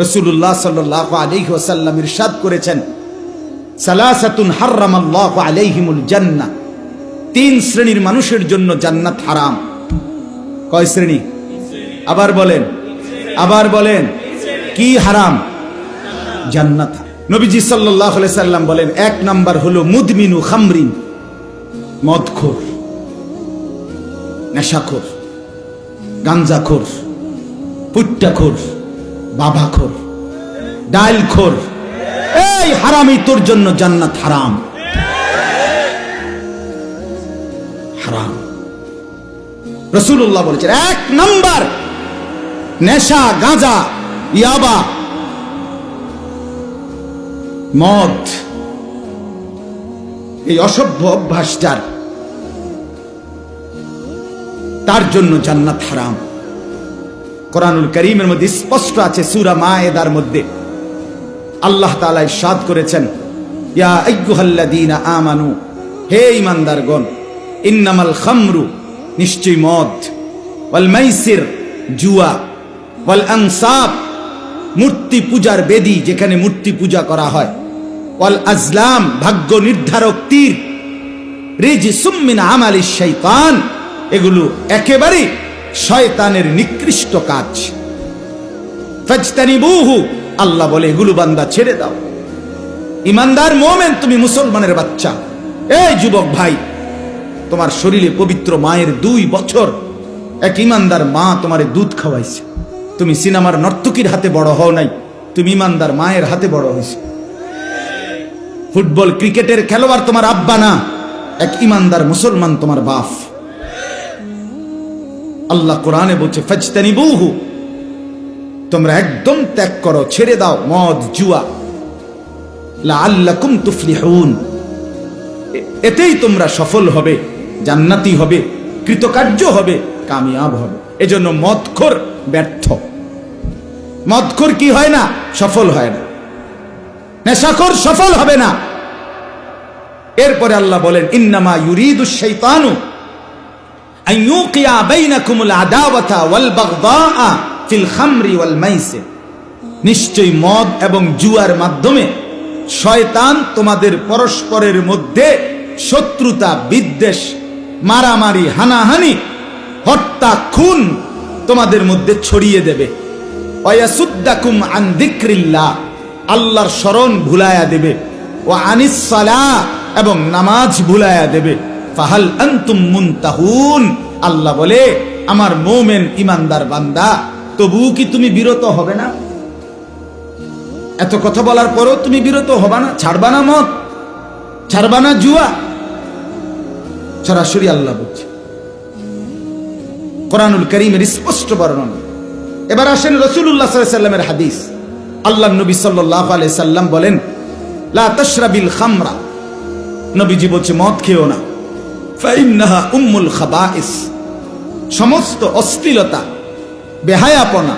রাসূলুল্লাহ সাল্লাল্লাহু আলাইহি ওয়াসাল্লাম ইরশাদ করেছেন, সালাসাতুন হারামাল্লাহু আলাইহিমুল জান্নাহ, তিন শ্রেণীর মানুষের জন্য জান্নাত হারাম। কয় শ্রেণী? আবার বলেন কি হারাম? জান্নাত। নবীজি সাল্লাল্লাহু আলাইহি সাল্লাম বলেন, এক নাম্বার হলো মুদমিনু খামরিন, মদখোর, নেশাখোর, গাঞ্জাখোর, পুট্টাখোর, বাবাখোর, ডাইলখোর। এই হারামি, তোর জন্য জান্নাত হারাম। হারাম। রাসূলুল্লাহ বলেছেন, এক নাম্বার নেশা, গাঁজা, ইয়াবা, মদ, এই অসভ্য অভ্যাসটার, তার জন্য জান্নাত হারাম। কোরআনুল কারীমের মধ্যে স্পষ্ট আছে, সূরা মায়েদার মধ্যে আল্লাহ তাআলা ইরশাদ করেছেন, ইয়া আইয়ুহাল্লাযীনা আমানু, হে ঈমানদারগণ, ইন্নামাল খামরু, নিশ্চয় মদ, ওয়াল মাইসির, জুয়া, ওয়াল আনসাব, মূর্তি পূজার বেদী, যেখানে মূর্তি পূজা করা হয়, ওয়াল আজলাম, ভাগ্য নির্ধারক তীর, রিজসুম মিন আমালিশ শাইতান, এগুলো একেবারে শয়তানের নিকৃষ্ট কাজ। ফাজতানিবুহু, আল্লাহ বলে এগুলো বান্দা ছেড়ে দাও। ইমানদার মুমিন, তুমি মুসলমানের বাচ্চা, এই যুবক ভাই, তোমার শরীরে পবিত্র মায়ের 2 বছর এক ইমানদার মা তোমারে দুধ খাওয়াইছে। তুমি সিনেমার নর্তকীর হাতে বড় হও নাই, তুমি ইমানদার মায়ের হাতে বড় হয়েছে। ফুটবল ক্রিকেটের খেলোয়াড় তোমার আব্বা না, এক ইমানদার মুসলমান তোমার বাপ। আল্লাহ কোরআনে বলছে, ফাজতানিবুহু, তোমরা একদম ত্যাগ করো, ছেড়ে দাও মদ, জুয়া, লাআল্লাকুম তুফলিহুন, এতেই তোমরা সফল হবে, জান্নাতি হবে, কৃতকার্য হবে, কামিয়াব হবে। এজন্য মদখোর ব্যর্থ। মদখোর কি হয় না? সফল হয় না। নেশাখোর সফল হবে না। এরপরে আল্লাহ বলেন, ইন্নামা ইউরিদুশ শাইতানু আন ইউকিয়া বাইনাকুমুল আদাওয়াতা ওয়াল বাগদাআ ফিল খামরি ওয়াল মাইসির, নিশ্চয় মদ এবং জুয়ার মাধ্যমে শয়তান তোমাদের পরস্পরের মধ্যে শত্রুতা, বিদ্বেষ, মারামারি, হানাহানি, হত্যা, খুন তোমাদের মধ্যে ছড়িয়ে দেবে। ওয়ায়াসুদ্দাকুম আন যিকরিল্লাহ, আল্লাহর স্মরণ ভুলায়া দেবে। ওয়া আনিস সালাহ, এবং নামাজ ভুলায়া দেবে। ফাহাল আনতুম মুনতাহুন, আল্লাহ বলে, আমার মুমিন ইমানদার বান্দা, তবুও কি তুমি বিরত হবে না? এত কথা বলার পরও তুমি বিরত হবা না? ছাড়বা না মদ, ছাড়বা না জুয়া? সরাসরি আল্লাহ বলছে, কোরআনুল কারীমের স্পষ্ট বর্ণনা। এবার আসেন রাসূলুল্লাহ সাল্লাল্লাহু আলাইহি সাল্লামের হাদিস। আল্লাহর নবী সাল্লাল্লাহু আলাইহি সাল্লাম বলেন, লা তাশরাবিল খামরা, নবীজি বলছে মদ খেও না। ফাইন্নাহা উম্মুল খাবাইস, সমস্ত অশ্লীলতা, বেহায়াপনা,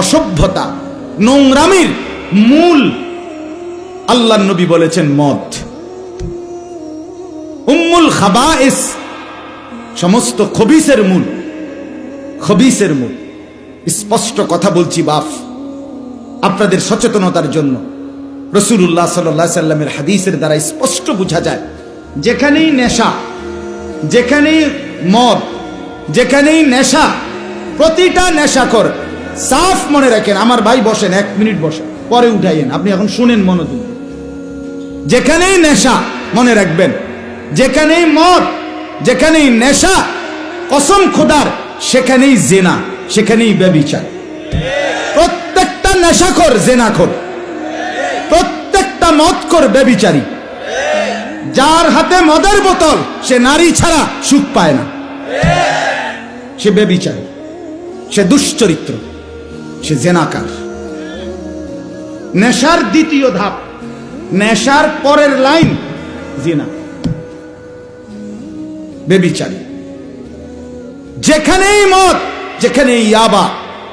অসভ্যতা, নোংরামির মূল আল্লাহর নবী বলেছেন মদ। উম্মুল খাবাইস, সমস্ত খবিসের মূল, খবিসের মূল। স্পষ্ট কথা বলছি বাপ, আপনাদের সচেতনতার জন্য। রাসূলুল্লাহ সাল্লাল্লাহু আলাইহি সাল্লামের হাদিসের দ্বারা স্পষ্ট বোঝা যায়, যেখানেই নেশা, যেখানেই মদ, যেখানেই নেশা, প্রতিটা নেশাখোর, সাফ মনে রাখেন, আমার ভাই বসেন, 1 মিনিট বসেন, পরে উঠাইয়েন, আপনি এখন শুনেন মনোযোগ। যেখানেই নেশা, মনে রাখবেন, যেখানেই মদ, যেখানেই নেশা, কসম খোদার, সেখানেই জিনা, সেখানেই ব্যভিচার। প্রত্যেকটা নেশাখোর জিনাখোর, প্রত্যেকটা মদখোর ব্যভিচারী। যার হাতে মদের বোতল, সে নারী ছাড়া সুখ পায় না, সে ব্যভিচারী, সে দুশ্চরিত্র, সে জিনাকার। নেশার দ্বিতীয় ধাপ, নেশার পরের লাইন জিনা, ব্যভিচারী। যেখানেই মদ, যেখানেই ইয়াবা,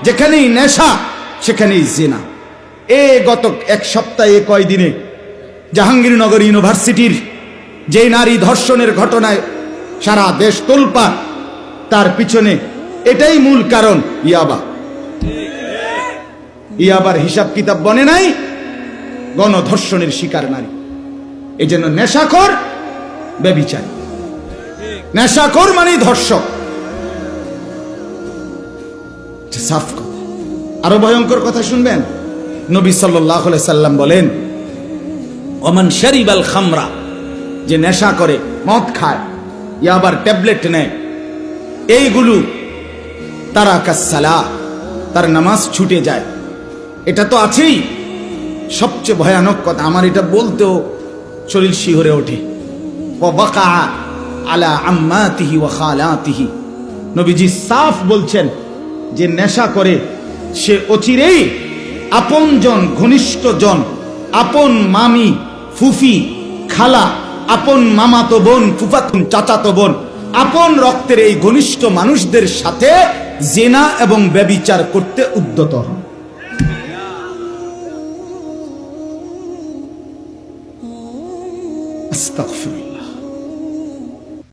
যেখানেই নেশা, সেখানেই জিনা। গত 1 সপ্তাহে, কয়দিনে জাহাঙ্গীরনগর ইউনিভার্সিটির যে নারী ধর্ষণের ঘটনায় সারা দেশ তোলপাড়, তার পিছনে এটাই মূল কারণ, ইয়াবা। আবার হিসাব কিতাব বনে নাই, গণধর্ষণের শিকার নারী। এই জন্য নেশাখোর ব্যভিচারী, নেশাখোর মানে ধর্ষক। সাফ কথা। আরো ভয়ঙ্কর কথা শুনবেন, নবী সাল্লাল্লাহু আলাইহি সাল্লাম বলেন, ওমান শারিবাল খামরা, যে নেশা করে, মদ খায়, আবার ট্যাবলেট নেয়, এইগুলো তারা কাসসালা, তার নামাজ ছুটে যায়। এটা তো আছেই। সবচেয়ে ভয়ানক কথা, আমার এটা বলতেও শরীর শিহরে ওঠে, ওয়াকা আলা আম্মাতিহি ওয়া খালাতিহি। নবীজি সাফ বলছেন, যে নেশা করে সে অচিরেই আপনজন, ঘনিষ্ঠজন, আপন মামি, ফুফি, খালা, আপন মামাতো বোন, ফুফাতুন, চাচাতো বোন, আপন রক্তের এই ঘনিষ্ঠ মানুষদের সাথে জিনা এবং ব্যভিচার করতে উদ্যত হন। আস্তাগফিরুল্লাহ।